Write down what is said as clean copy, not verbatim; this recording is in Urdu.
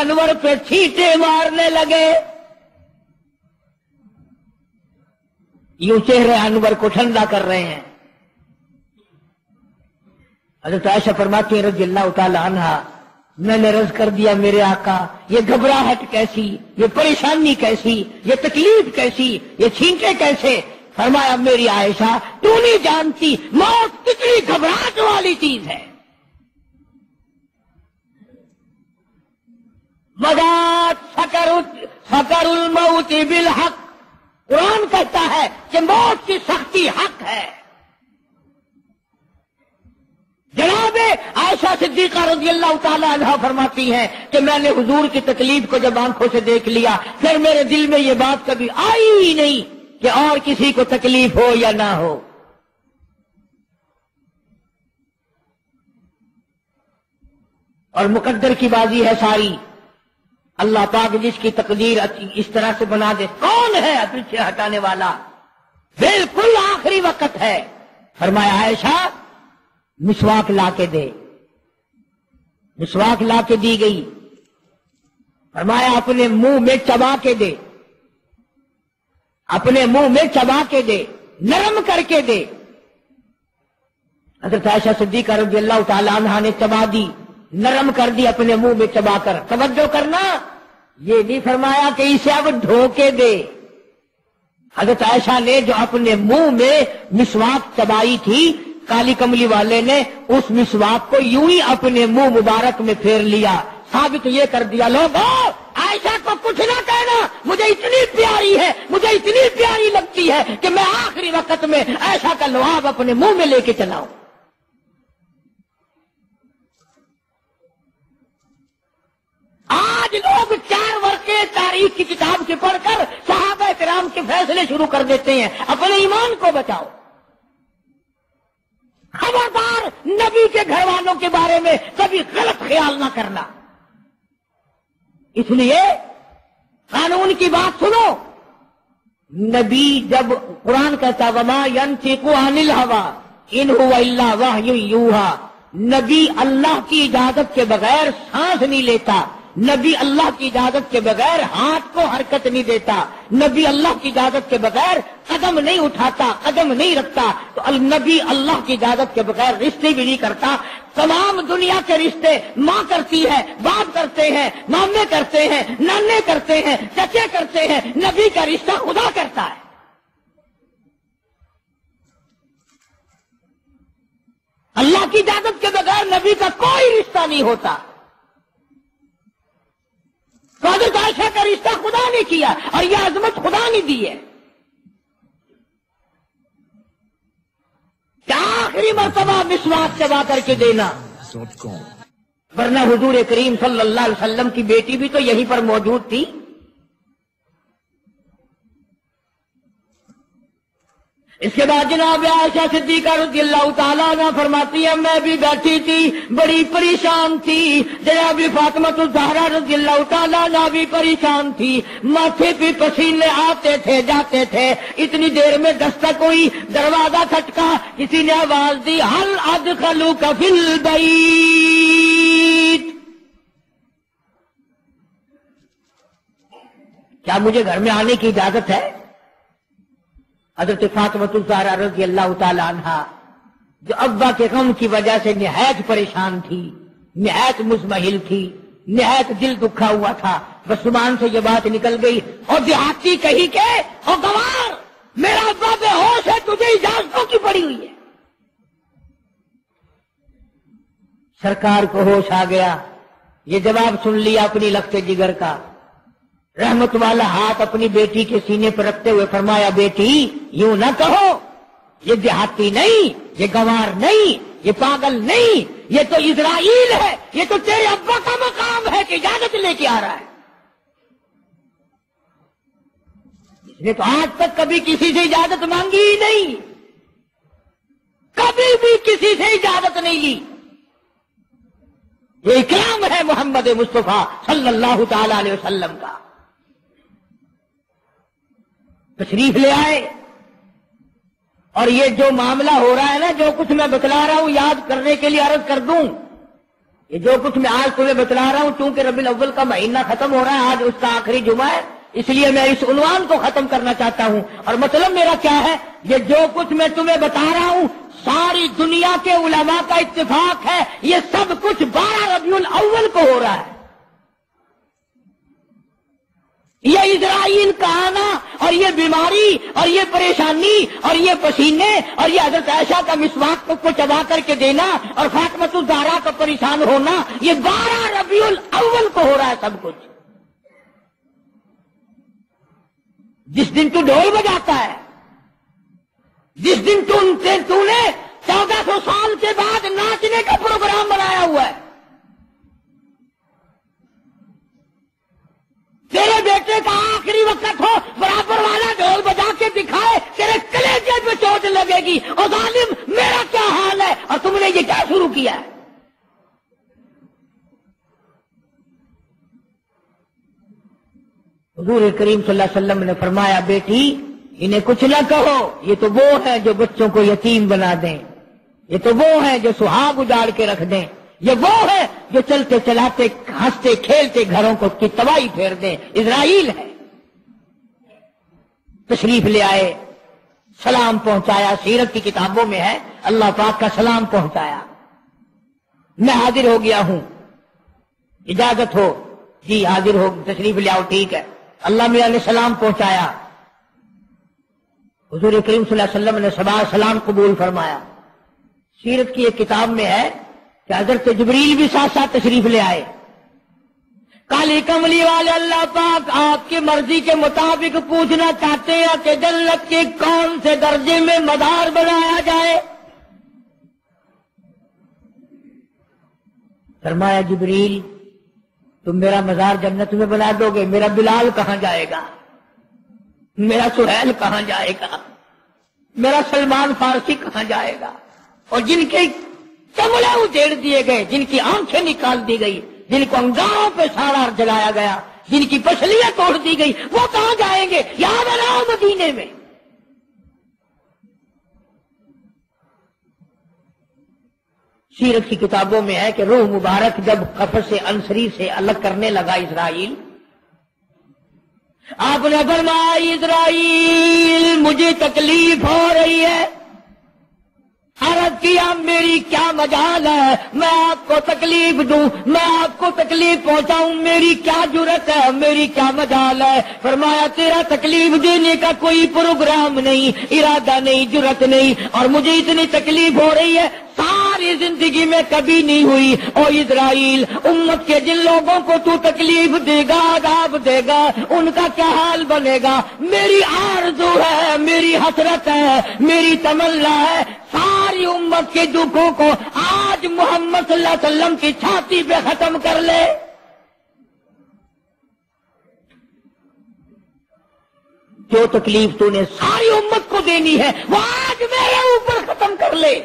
انور پہ چھینٹے مارنے لگے. یوں چہرے انور کو ٹھنڈا کر رہے ہیں. حضرت عائشہ فرماتی ہیں رضی اللہ تعالی عنہا میں نے عرض کر دیا میرے آقا یہ گھبراہٹ کیسی, یہ پریشانی کیسی, یہ تکلیف کیسی, یہ چھینٹے کیسے؟ فرمایا میری عائشہ تو نہیں جانتی موت کتنی گھبراہٹ والی چیز ہے. مذاق سکر الموت بالحق, قرآن کہتا ہے کہ موت کی سختی حق ہے. جناب عائشہ صدیقہ رضی اللہ تعالی عنہا فرماتی ہیں کہ میں نے حضور کی تکلیف کو جب آنکھوں سے دیکھ لیا پھر میرے دل میں یہ بات کبھی آئی ہی نہیں کہ اور کسی کو تکلیف ہو یا نہ ہو. اور مقدر کی بازی ہے ساری. اللہ پاک جس کی تقدیر اس طرح سے بنا دے, کون ہے پیچھے ہٹانے والا؟ بالکل آخری وقت ہے. فرمایا عائشہ مسواک لا کے دے. مسواک لا کے دی گئی. فرمایا اپنے منہ میں چبا کے دے, اپنے منہ میں چبا کے دے, نرم کر کے دے. حضرت عائشہ صدیقہ رضی اللہ تعالی عنہا نے چبا دی, نرم کر دی اپنے منہ میں چبا کر. توجہ کرنا, یہ نہیں فرمایا کہ اسے اب ڈھو کے دے. حضرت عائشہ نے جو اپنے منہ میں مسواک چبائی تھی, کالی کملی والے نے اس مسواک کو یوں ہی اپنے منہ مبارک میں پھیر لیا. ثابت یہ کر دیا لوگوں عائشہ کو کچھ نہ کہنا, مجھے اتنی پیاری ہے, مجھے اتنی پیاری لگتی ہے کہ میں آخری وقت میں عائشہ کا لعاب اپنے منہ میں لے کے چلاؤں. آج لوگ 4 ورقے تاریخ کی کتاب سے پڑھ کر صحابہ کرام کے فیصلے شروع کر دیتے ہیں. اپنے ایمان کو بچاؤ. خبردار نبی کے گھر والوں کے بارے میں کبھی غلط خیال نہ کرنا. اس لیے قانون کی بات سنو. نبی جب قرآن کہتا وما ينطق عن الهوى ان هو الا وحی یوحی, نبی اللہ کی اجازت کے بغیر سانس نہیں لیتا, نبی اللہ کی اجازت کے بغیر ہاتھ کو حرکت نہیں دیتا, نبی اللہ کی اجازت کے بغیر قدم نہیں اٹھاتا, قدم نہیں رکھتا. تو نبی اللہ کی اجازت کے بغیر رشتے بھی نہیں کرتا. تمام دنیا کے رشتے ماں کرتی ہے, باپ کرتے ہیں, مامے کرتے ہیں, نانے کرتے ہیں, چچے کرتے ہیں. نبی کا رشتہ خدا کرتا ہے. اللہ کی اجازت کے بغیر نبی کا کوئی رشتہ نہیں ہوتا. حضرت عائشہ کا رشتہ خدا نے کیا اور یہ عظمت خدا نے دی ہے. کیا آخری مرتبہ مسواک چبا کر کے دینا, ورنہ حضور کریم صلی اللہ علیہ وسلم کی بیٹی بھی تو یہیں پر موجود تھی. اس کے بعد جناب عائشہ صدیقہ رضی اللہ تعالیٰ عنہ فرماتی ہے میں بھی بیٹھی تھی, بڑی پریشان تھی. جناب فاطمہ الزہرا رضی اللہ تعالیٰ عنہ بھی پریشان تھی. ماتھے پہ پسینے آتے تھے جاتے تھے. اتنی دیر میں دستک ہوئی, دروازہ کھٹکا, کسی نے آواز دی ہل ادخلوک فی البیت, کیا مجھے گھر میں آنے کی اجازت ہے؟ حضرت فاطمہ الزہرا رضی اللہ تعالی عنہا جو ابا کے غم کی وجہ سے نہایت پریشان تھی, نہایت مزمحل تھی, نہایت دل دکھا ہوا تھا, بس زبان سے یہ بات نکل گئی اور دیہاتی کہی کہ او گوار میرا ابا بے ہوش ہے, تجھے اجازتوں کی پڑی ہوئی ہے. سرکار کو ہوش آ گیا, یہ جواب سن لیا اپنی لخت جگر کا. رحمت والا ہاتھ اپنی بیٹی کے سینے پر رکھتے ہوئے فرمایا بیٹی یوں نہ کہو, یہ دیہاتی نہیں, یہ گوار نہیں, یہ پاگل نہیں, یہ تو اسرائیل ہے, یہ تو تیرے ابا کا مقام ہے کہ اجازت لے کے آ رہا ہے. اس نے تو آج تک کبھی کسی سے اجازت مانگی ہی نہیں, کبھی بھی کسی سے اجازت نہیں لی. یہ اکرام ہے محمد مصطفیٰ صلی اللہ تعالی علیہ وسلم کا. تشریف لے آئے اور یہ جو معاملہ ہو رہا ہے نا, جو کچھ میں بتلا رہا ہوں یاد کرنے کے لیے عرض کر دوں, یہ جو کچھ میں آج تمہیں بتلا رہا ہوں، چونکہ ربیع الاول کا مہینہ ختم ہو رہا ہے، آج اس کا آخری جمعہ ہے، اس لیے میں اس عنوان کو ختم کرنا چاہتا ہوں۔ اور مطلب میرا کیا ہے، یہ جو کچھ میں تمہیں بتا رہا ہوں ساری دنیا کے علماء کا اتفاق ہے، یہ سب کچھ 12 ربیع الاول کو ہو رہا ہے۔ یہ اسرائیل کا آنا اور یہ بیماری اور یہ پریشانی اور یہ پسینے اور یہ حضرت عائشہ کا مسواک کو چبا کر کے دینا اور فاطمہ الزہرا کا پریشان ہونا، یہ 12 ربیع الاول کو ہو رہا ہے سب کچھ۔ جس دن تو ڈھول بجاتا ہے، جس دن تو نے 1400 سال کے بعد ناچنے کا پروگرام بنایا ہوا ہے، تیرے بیٹے کا آخری وقت ہو، برابر والا ڈھول بجا کے دکھائے، تیرے کلیجے پہ چوٹ لگے گی، اور ظالم میرا کیا حال ہے، اور تم نے یہ کیا شروع کیا ہے؟ حضور کریم صلی اللہ علیہ وسلم نے فرمایا، بیٹی انہیں کچھ نہ کہو، یہ تو وہ ہیں جو بچوں کو یتیم بنا دیں، یہ تو وہ ہیں جو سہاگ اجاڑ کے رکھ دیں، یہ وہ ہے جو چلتے چلاتے ہنستے کھیلتے گھروں کو کی تباہی پھیر دیں، اسرائیل ہے۔ تشریف لے آئے، سلام پہنچایا، سیرت کی کتابوں میں ہے اللہ پاک کا سلام پہنچایا۔ میں حاضر ہو گیا ہوں، اجازت ہو؟ جی حاضر ہو، تشریف لے آؤ، ٹھیک ہے۔ اللہ میاں نے سلام پہنچایا، حضور کریم صلی اللہ علیہ وسلم نے سلام قبول فرمایا۔ سیرت کی ایک کتاب میں ہے کہ حضرت جبریل بھی ساتھ ساتھ تشریف لے آئے۔ کالی کملی والے اللہ پاک آپ کی مرضی کے مطابق پوچھنا چاہتے ہیں کہ جنت کے کون سے درجے میں مدار بنایا جائے؟ فرمایا جبریل تم میرا مزار جنت میں بنا دو گے، میرا بلال کہاں جائے گا، میرا سہیل کہاں جائے گا، میرا سلمان فارسی کہاں جائے گا؟ اور جن کے چمڑے اجیڑ دیے گئے، جن کی آنکھیں نکال دی گئی، جن کو انگاروں پہ سارا جلایا گیا، جن کی پسلیاں توڑ دی گئی، وہ کہاں جائیں گے؟ یہاں بناؤ مدینے میں۔ سیرت کی کتابوں میں ہے کہ روح مبارک جب قفس عنصری سے الگ کرنے لگا اسرائیل، آپ نے فرمایا اسرائیل مجھے تکلیف ہو رہی ہے۔ عرض کیا میری کیا مجال ہے میں آپ کو تکلیف دوں، میں آپ کو تکلیف پہنچاؤں، میری کیا جرت ہے، میری کیا مجال ہے؟ فرمایا تیرا تکلیف دینے کا کوئی پروگرام نہیں، ارادہ نہیں، جرت نہیں، اور مجھے اتنی تکلیف ہو رہی ہے ساری زندگی میں کبھی نہیں ہوئی۔ او اسرائیل، امت کے جن لوگوں کو تو تکلیف دے گا، عذاب دے گا، ان کا کیا حال بنے گا؟ میری آرزو ہے، میری حسرت ہے، میری تمنا ہے، ساری امت کے دکھوں کو آج محمد صلی اللہ علیہ وسلم کی چھاتی پہ ختم کر لے۔ جو تکلیف تو نے ساری امت کو دینی ہے وہ آج میرے اوپر ختم کر لے۔